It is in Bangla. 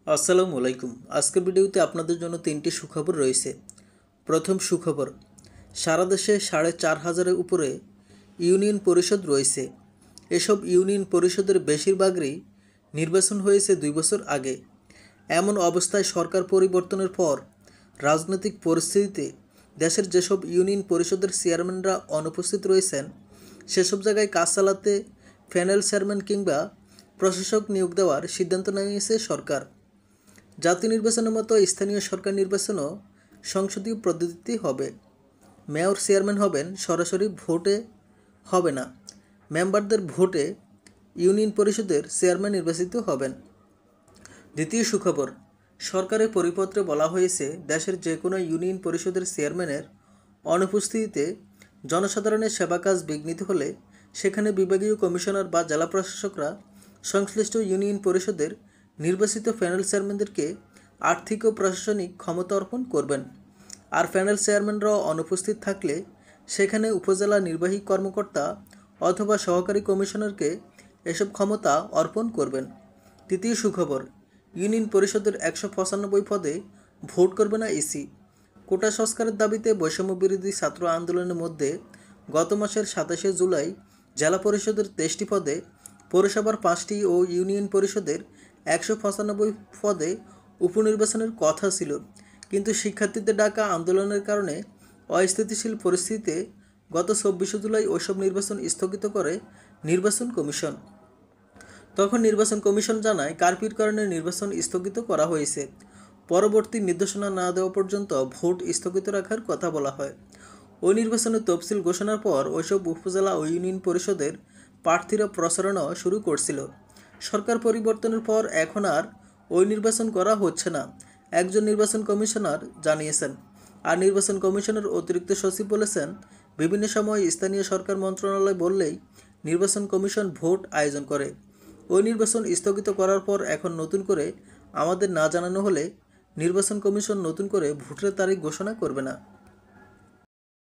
আসসালামু আলাইকুম। আজকের ভিডিওতে আপনাদের জন্য তিনটি সুখবর রয়েছে। প্রথম সুখবর, সারা দেশে ৪,৫০০-এর উপরে ইউনিয়ন পরিষদ রয়েছে। এসব ইউনিয়ন পরিষদের বেশিরভাগেরই নির্বাচন হয়েছে ২ বছর আগে। এমন অবস্থায় সরকার পরিবর্তনের পর রাজনৈতিক পরিস্থিতিতে দেশের যেসব ইউনিয়ন পরিষদের চেয়ারম্যানরা অনুপস্থিত রয়েছেন, সেসব জায়গায় কাজ চালাতে প্যানেল চেয়ারম্যান কিংবা প্রশাসক নিয়োগ দেওয়ার সিদ্ধান্ত নিয়েছে সরকার। জাতীয় নির্বাচনের মতো স্থানীয় সরকার নির্বাচনও সংসদীয় পদ্ধতিতে হবে। মেয়র চেয়ারম্যান হবেন, সরাসরি ভোটে হবে না। মেম্বারদের ভোটে ইউনিয়ন পরিষদের চেয়ারম্যান নির্বাচিত হবেন। দ্বিতীয় সুখবর, সরকারের পরিপত্রে বলা হয়েছে দেশের যে কোনো ইউনিয়ন পরিষদের চেয়ারম্যানের অনুপস্থিতিতে জনসাধারণের সেবা কাজ বিঘ্নিত হলে সেখানে বিভাগীয় কমিশনার বা জেলা প্রশাসকরা সংশ্লিষ্ট ইউনিয়ন পরিষদের নির্বাচিত প্যানেল চেয়ারম্যানদেরকে আর্থিক ও প্রশাসনিক ক্ষমতা অর্পণ করবেন। আর প্যানেল চেয়ারম্যানরাও অনুপস্থিত থাকলে সেখানে উপজেলা নির্বাহী কর্মকর্তা অথবা সহকারী কমিশনারকে এসব ক্ষমতা অর্পণ করবেন। তৃতীয় সুখবর, ইউনিয়ন পরিষদের ১৯৫ পদে ভোট করবে না ইসি। কোটা সংস্কারের দাবিতে বৈষম্য বিরোধী ছাত্র আন্দোলনের মধ্যে গত মাসের ২৭শে জুলাই জেলা পরিষদের ২৩টি পদে, পৌরসভার ৫টি ও ইউনিয়ন পরিষদের ১৯৫ পদে উপনির্বাচনের কথা ছিল, কিন্তু শিক্ষার্থীদের ডাকা আন্দোলনের কারণে অস্থিতিশীল পরিস্থিতিতে গত ২৪শে জুলাই ওইসব নির্বাচন স্থগিত করে নির্বাচন কমিশন। তখন নির্বাচন কমিশন জানায় কারফিউর কারণে নির্বাচন স্থগিত করা হয়েছে। পরবর্তী নির্দেশনা না দেওয়া পর্যন্ত ভোট স্থগিত রাখার কথা বলা হয়। ওই নির্বাচনের তফসিল ঘোষণার পর ওইসব উপজেলা ও ইউনিয়ন পরিষদের প্রার্থীরা প্রচারণা শুরু করছিল। সরকার পরিবর্তনের পর এখন আর ওই নির্বাচন করা হচ্ছে না, একজন নির্বাচন কমিশনার জানিয়েছেন। আর নির্বাচন কমিশনের অতিরিক্ত সচিব বলেছেন, বিভিন্ন সময় স্থানীয় সরকার মন্ত্রণালয় বললেই নির্বাচন কমিশন ভোট আয়োজন করে। ওই নির্বাচন স্থগিত করার পর এখন নতুন করে আমাদের না জানানো হলে নির্বাচন কমিশন নতুন করে ভোটের তারিখ ঘোষণা করবে না।